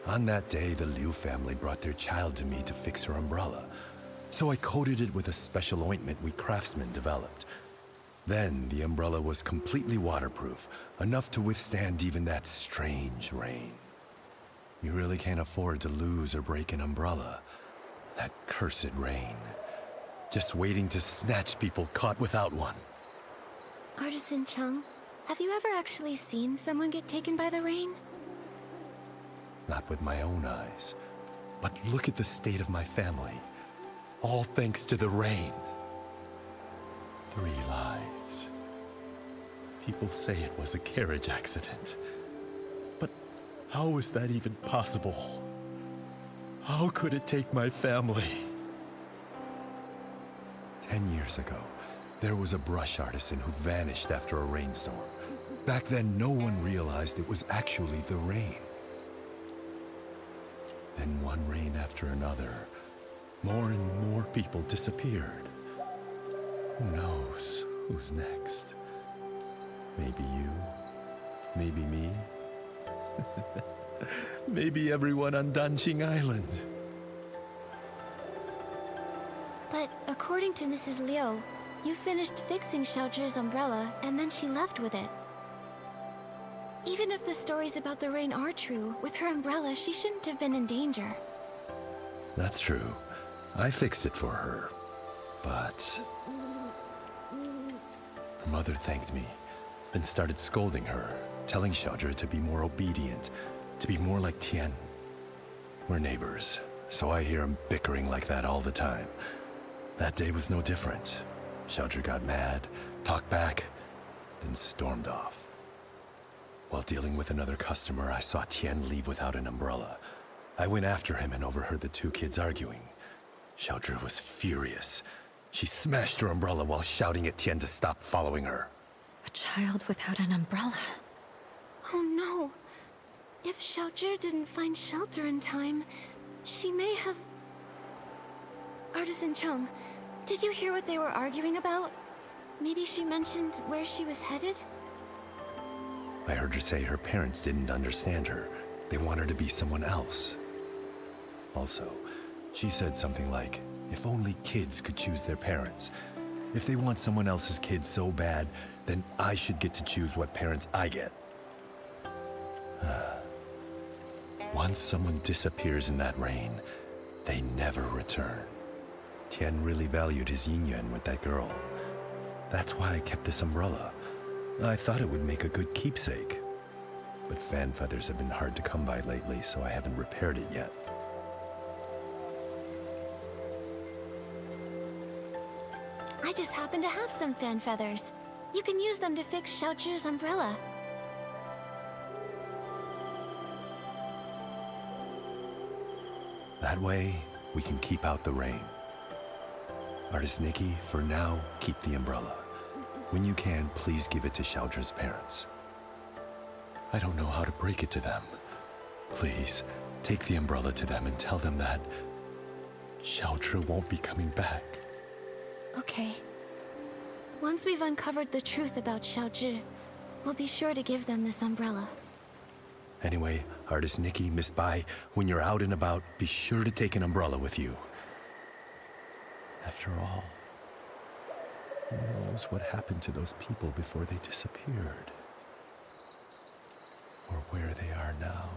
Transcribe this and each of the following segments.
On that day, the Liu family brought their child to me to fix her umbrella. So I coated it with a special ointment we craftsmen developed. Then the umbrella was completely waterproof, enough to withstand even that strange rain. You really can't afford to lose or break an umbrella. That cursed rain. Just waiting to snatch people caught without one. Artisan Chung, have you ever actually seen someone get taken by the rain? Not with my own eyes. But look at the state of my family. All thanks to the rain. 3 lives. People say it was a carriage accident. But how is that even possible? How could it take my family? 10 years ago, there was a brush artisan who vanished after a rainstorm. Back then, no one realized it was actually the rain. Then one rain after another, more and more people disappeared. Who knows who's next? Maybe you, maybe me, maybe everyone on Danqing Island. But according to Mrs. Liu, you finished fixing Xiaozhi's umbrella and then she left with it. Even if the stories about the rain are true, with her umbrella, she shouldn't have been in danger. That's true. I fixed it for her. But her mother thanked me, then started scolding her, telling Xiaozhi to be more obedient, to be more like Tian. We're neighbors, so I hear them bickering like that all the time. That day was no different. Xiaozhi got mad, talked back, then stormed off. While dealing with another customer, I saw Tian leave without an umbrella. I went after him and overheard the 2 kids arguing. Xiaozhi was furious. She smashed her umbrella while shouting at Tian to stop following her. A child without an umbrella. Oh no. If Xiaozhi didn't find shelter in time, she may have... Artisan Chung, did you hear what they were arguing about? Maybe she mentioned where she was headed? I heard her say her parents didn't understand her. They want her to be someone else. Also, she said something like, if only kids could choose their parents. If they want someone else's kid so bad, then I should get to choose what parents I get. Once someone disappears in that rain, they never return. Tian really valued his yin-yuan with that girl. That's why I kept this umbrella. I thought it would make a good keepsake. But fan feathers have been hard to come by lately, so I haven't repaired it yet. I just happen to have some fan feathers. You can use them to fix Xiaozhi's umbrella. That way, we can keep out the rain. Artist Nikki, for now, keep the umbrella. When you can, please give it to Xiaozhi's parents. I don't know how to break it to them. Please, take the umbrella to them and tell them that Xiaozhi won't be coming back. Okay. Once we've uncovered the truth about Xiaozhi, we'll be sure to give them this umbrella. Anyway, Artist Nikki, Miss Bai, when you're out and about, be sure to take an umbrella with you. After all, who knows what happened to those people before they disappeared? Or where they are now.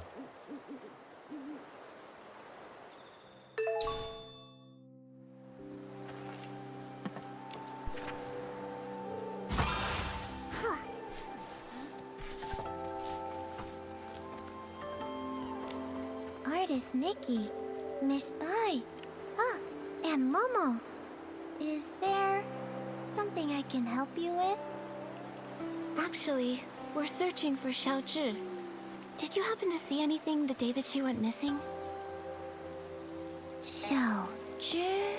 Artist Nikki, Miss Bai, and Momo. Is there something I can help you with? Actually, we're searching for Xiaozhi. Did you happen to see anything the day that she went missing? Xiaozhi?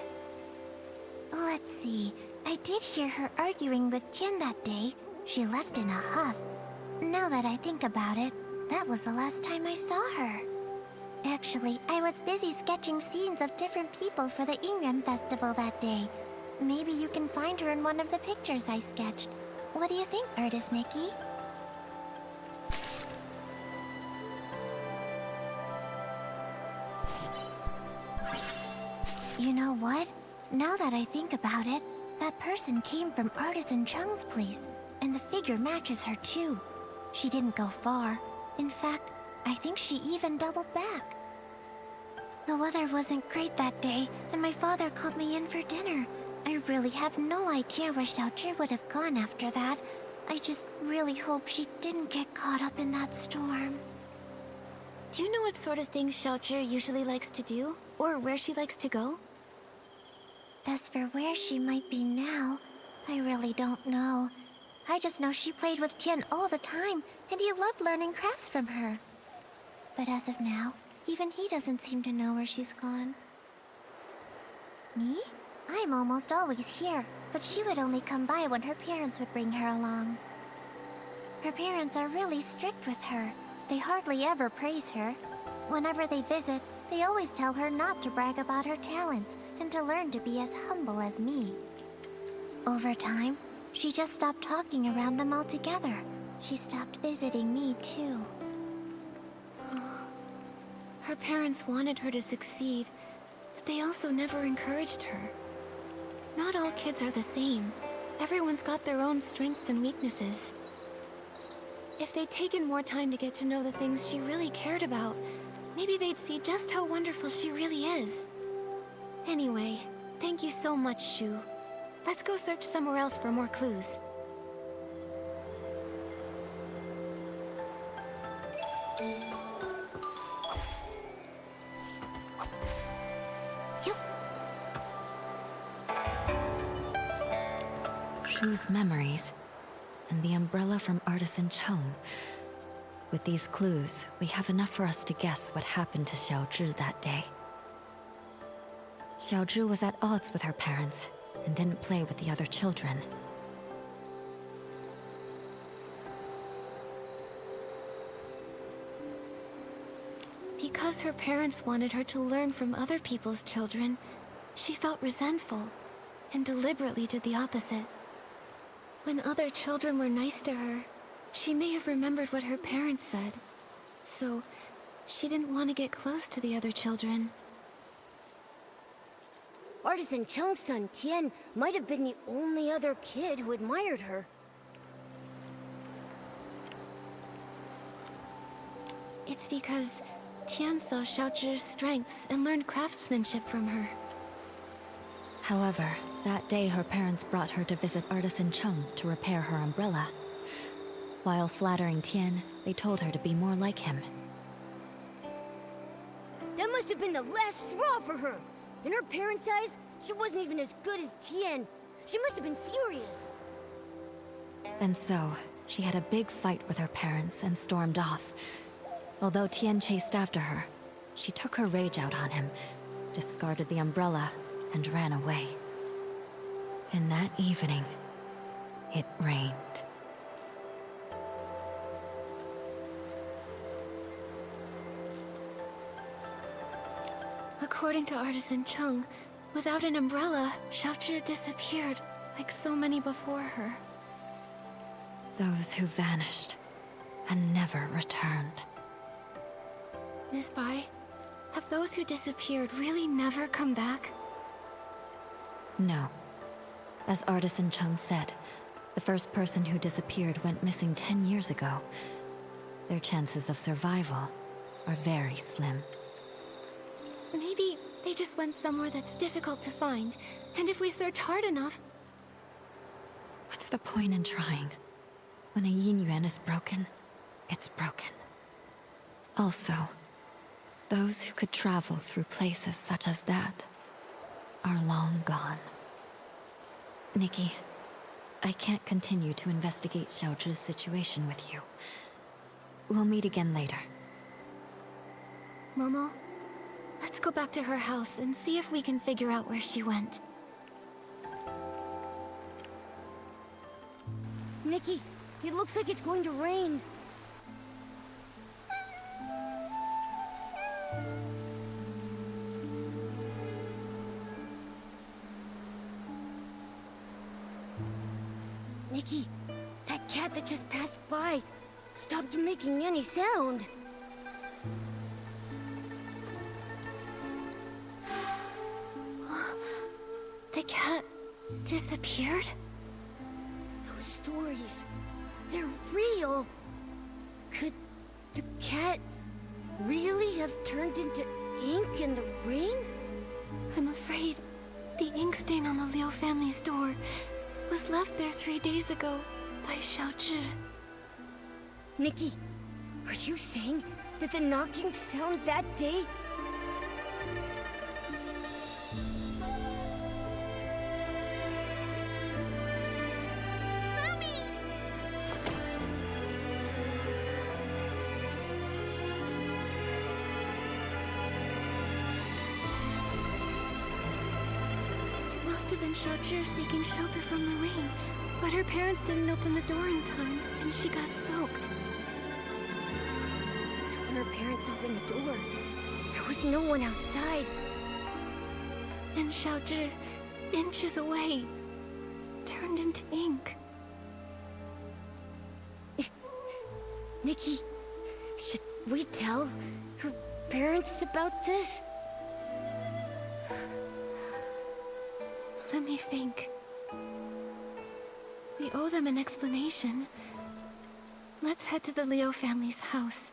Let's see. I did hear her arguing with Tian that day. She left in a huff. Now that I think about it, that was the last time I saw her. Actually, I was busy sketching scenes of different people for the Ingram Festival that day. Maybe you can find her in one of the pictures I sketched. What do you think, Artist Nikki? You know what? Now that I think about it, that person came from Artisan Chung's place, and the figure matches her too. She didn't go far. In fact, I think she even doubled back. The weather wasn't great that day, and my father called me in for dinner. I really have no idea where Xiaozhi would have gone after that. I just really hope she didn't get caught up in that storm. Do you know what sort of things Xiaozhi usually likes to do? Or where she likes to go? As for where she might be now, I really don't know. I just know she played with Tian all the time, and he loved learning crafts from her. But as of now, even he doesn't seem to know where she's gone. Me? I'm almost always here, but she would only come by when her parents would bring her along. Her parents are really strict with her. They hardly ever praise her. Whenever they visit, they always tell her not to brag about her talents and to learn to be as humble as me. Over time, she just stopped talking around them altogether. She stopped visiting me too. Her parents wanted her to succeed, but they also never encouraged her. Not all kids are the same. Everyone's got their own strengths and weaknesses. If they'd taken more time to get to know the things she really cared about, maybe they'd see just how wonderful she really is. Anyway, thank you so much, Shu. Let's go search somewhere else for more clues. Shu's memories, and the umbrella from Artisan Chung. With these clues, we have enough for us to guess what happened to Xiaozhi that day. Xiaozhi was at odds with her parents, and didn't play with the other children. Because her parents wanted her to learn from other people's children, she felt resentful, and deliberately did the opposite. When other children were nice to her, she may have remembered what her parents said. So, she didn't want to get close to the other children. Artisan Chung's son, Tian, might have been the only other kid who admired her. It's because Tian saw Xiaozhi's strengths and learned craftsmanship from her. However, that day her parents brought her to visit Artisan Chung to repair her umbrella. While flattering Tian, they told her to be more like him. That must have been the last straw for her. In her parents' eyes, she wasn't even as good as Tian. She must have been furious. And so, she had a big fight with her parents and stormed off. Although Tian chased after her, she took her rage out on him, discarded the umbrella, and ran away. And that evening, it rained. According to Artisan Chung, without an umbrella, Xiaozhi disappeared, like so many before her. Those who vanished and never returned. Miss Bai, have those who disappeared really never come back? No. As Artisan Chung said, the first person who disappeared went missing 10 years ago. Their chances of survival are very slim. Maybe they just went somewhere that's difficult to find, and if we search hard enough... What's the point in trying? When a yin yuan is broken, it's broken. Also, those who could travel through places such as that are long gone. Nikki, I can't continue to investigate Xiaozhi's situation with you. We'll meet again later. Momo, let's go back to her house and see if we can figure out where she went. Nikki, it looks like it's going to rain. Nikki, that cat that just passed by stopped making any sound. The cat disappeared? Those stories, they're real. Could the cat really have turned into ink in the rain? I'm afraid the ink stain on the Liu family's door was left there 3 days ago by Xiaozhi. Nikki, are you saying that the knocking sound that day? It must have been Xiaozhi seeking shelter from the rain, but her parents didn't open the door in time, and she got soaked. So when her parents opened the door, there was no one outside. And Xiaozhi, inches away, turned into ink. Nikki, should we tell her parents about this? Let me think. We owe them an explanation. Let's head to the Liu family's house.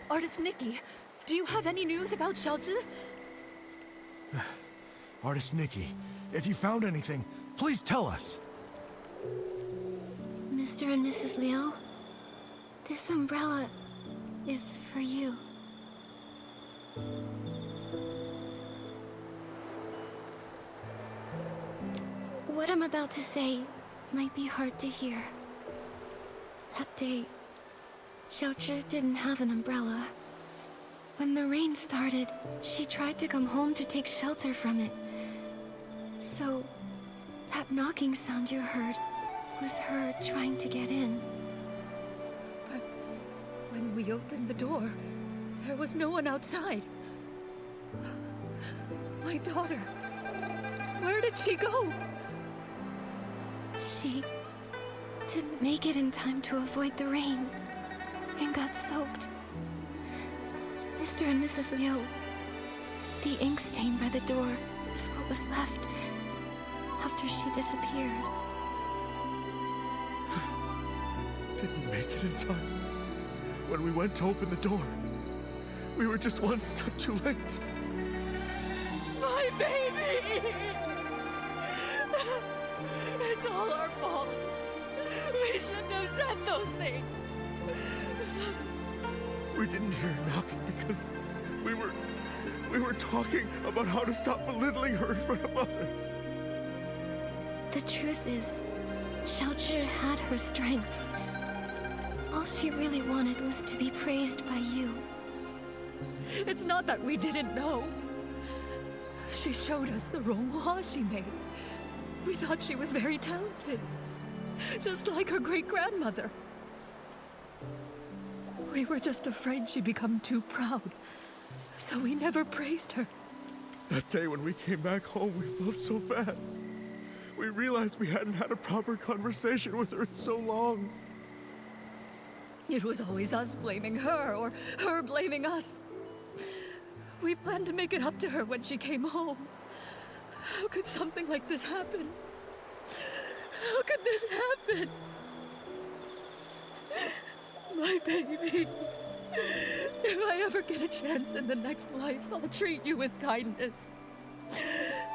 Artist Nikki, do you have any news about Xiaozhi? Artist Nikki, if you found anything, please tell us. Mr. and Mrs. Liu, this umbrella is for you. What I'm about to say might be hard to hear. That day, Xiaozhi didn't have an umbrella. When the rain started, she tried to come home to take shelter from it. So, that knocking sound you heard was her trying to get in. But when we opened the door, there was no one outside. My daughter, where did she go? She didn't make it in time to avoid the rain and got soaked. Mr. and Mrs. Liu, the ink stain by the door is what was left after she disappeared. Didn't make it in time. When we went to open the door, we were just one step too late. My baby! It's all our fault. We shouldn't have said those things. We didn't hear her knocking because we were talking about how to stop belittling her in front of others. The truth is, Xiaozhi had her strengths. All she really wanted was to be praised by you. It's not that we didn't know. She showed us the ronghua she made. We thought she was very talented, just like her great-grandmother. We were just afraid she'd become too proud, so we never praised her. That day when we came back home, we felt so bad. We realized we hadn't had a proper conversation with her in so long. It was always us blaming her, or her blaming us. We planned to make it up to her when she came home. How could something like this happen? How could this happen? My baby. If I ever get a chance in the next life, I'll treat you with kindness.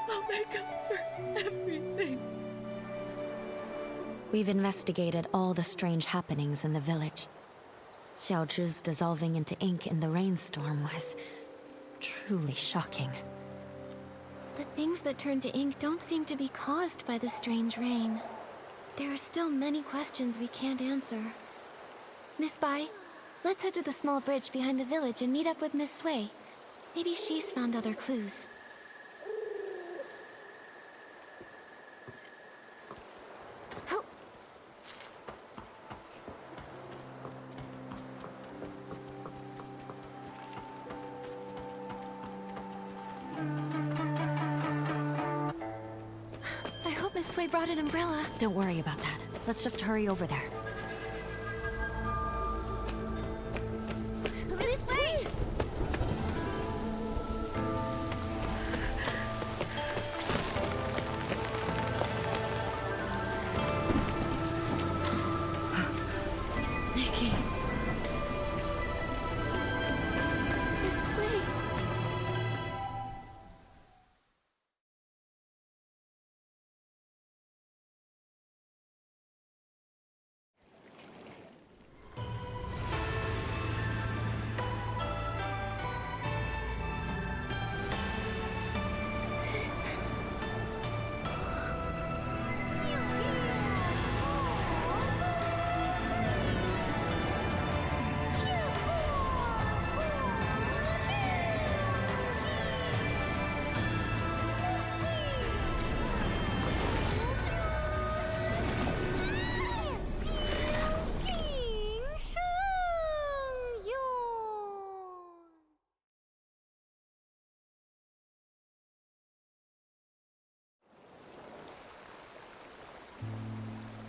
I'll make up for everything. We've investigated all the strange happenings in the village. Xiaozhi's dissolving into ink in the rainstorm was truly shocking. The things that turn to ink don't seem to be caused by the strange rain. There are still many questions we can't answer. Miss Bai, let's head to the small bridge behind the village and meet up with Miss Sui. Maybe she's found other clues. How? I hope Miss Sui brought an umbrella. Don't worry about that. Let's just hurry over there.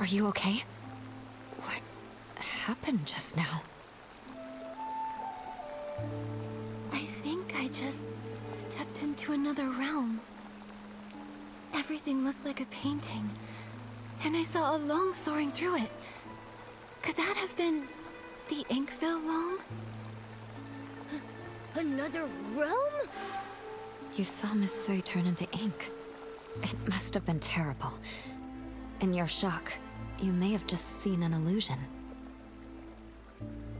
Are you okay? What happened just now? I think I just stepped into another realm. Everything looked like a painting, and I saw a long soaring through it. Could that have been the Inkville Long? Another realm? You saw Miss Sui turn into ink. It must have been terrible. In your shock, you may have just seen an illusion.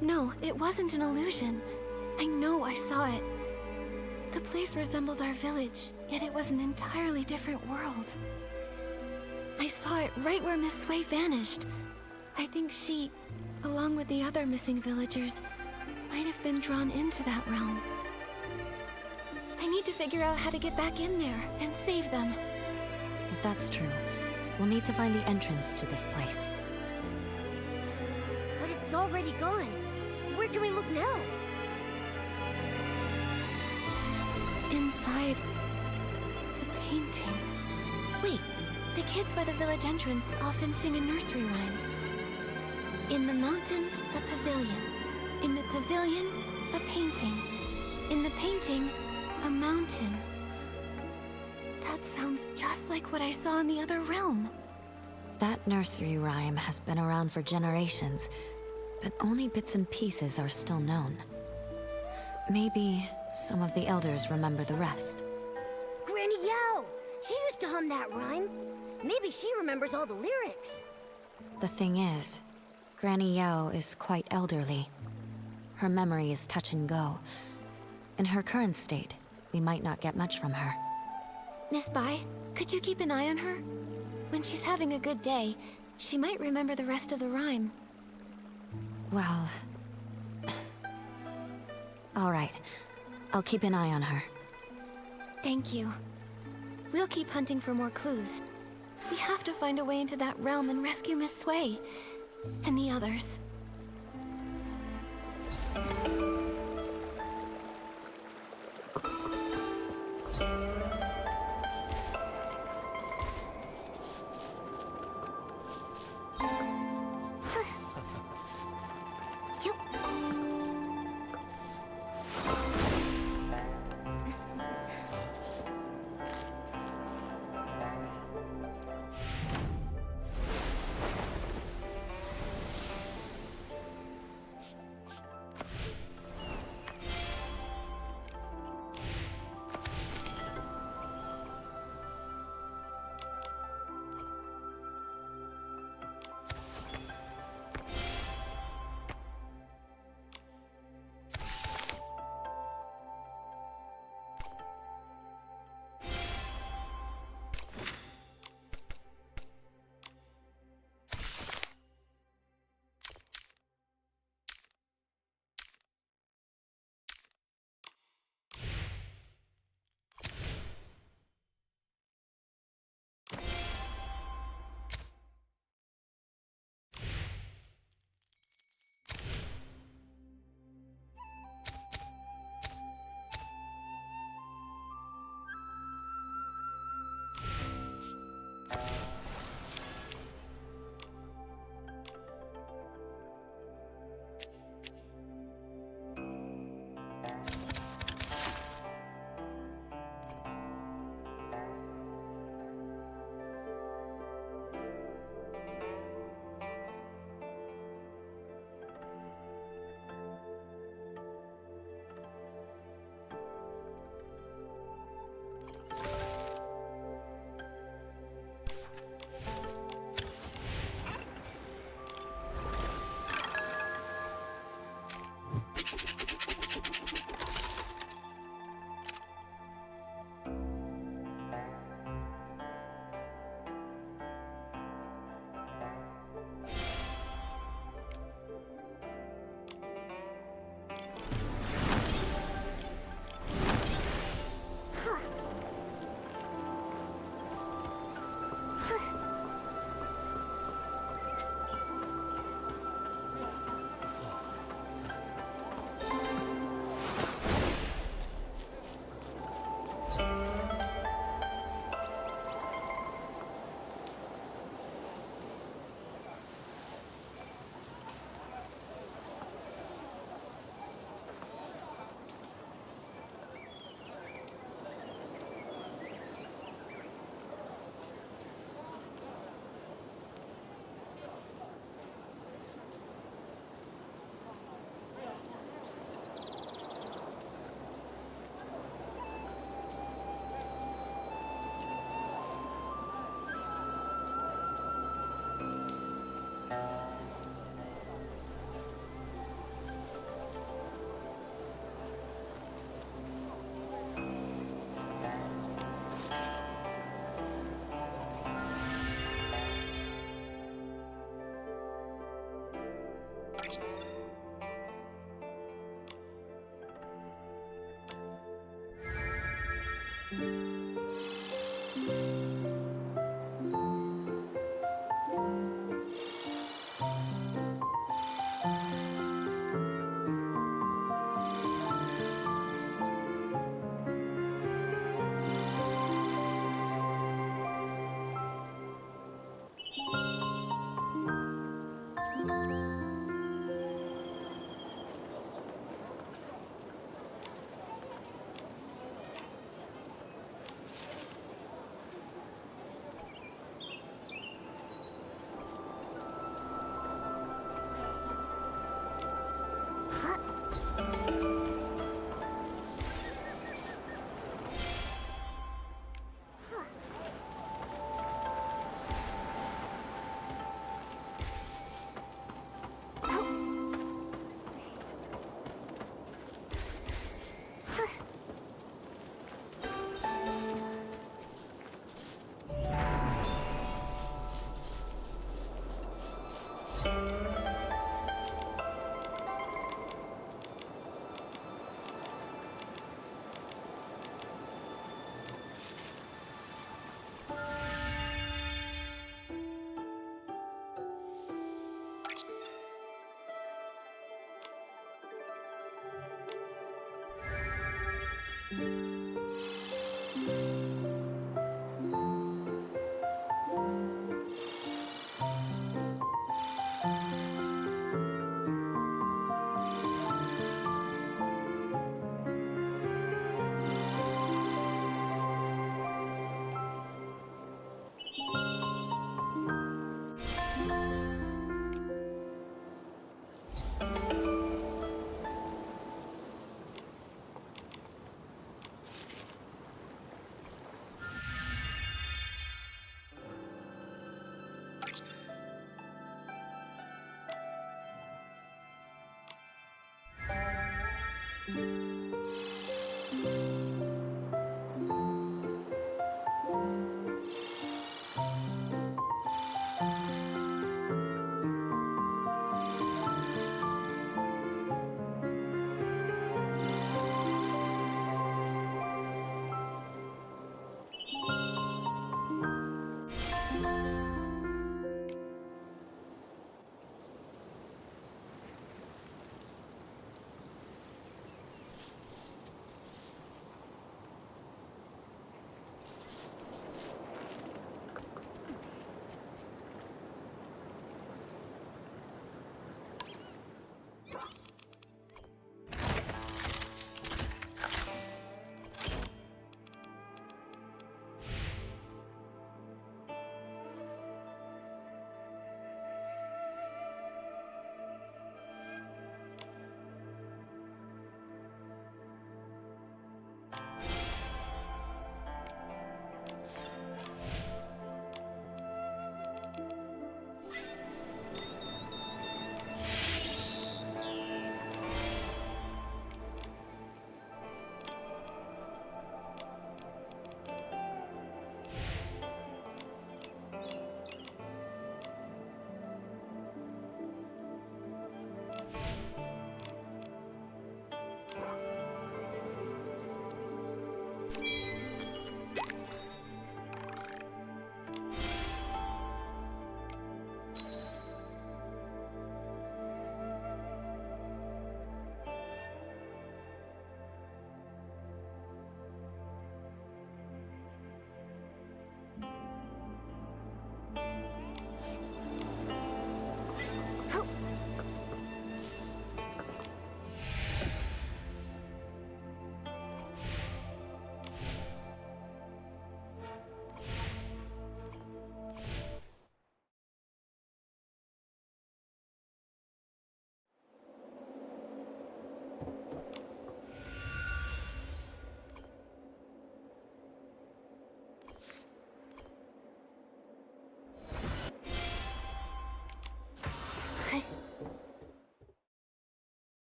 No, it wasn't an illusion. I know I saw it. The place resembled our village, yet it was an entirely different world. I saw it right where Miss Sui vanished. I think she, along with the other missing villagers, might have been drawn into that realm. I need to figure out how to get back in there and save them. If that's true, we'll need to find the entrance to this place. But it's already gone. Where can we look now? Inside the painting. Wait, the kids by the village entrance often sing a nursery rhyme. In the mountains, a pavilion. In the pavilion, a painting. In the painting, a mountain. That sounds just like what I saw in the other realm. That nursery rhyme has been around for generations, but only bits and pieces are still known. Maybe some of the elders remember the rest. Granny Yao! She used to hum that rhyme. Maybe she remembers all the lyrics. The thing is, Granny Yao is quite elderly. Her memory is touch and go. In her current state, we might not get much from her. Miss Bai, could you keep an eye on her? When she's having a good day, she might remember the rest of the rhyme. Well... all right. I'll keep an eye on her. Thank you. We'll keep hunting for more clues. We have to find a way into that realm and rescue Miss Sui. And the others.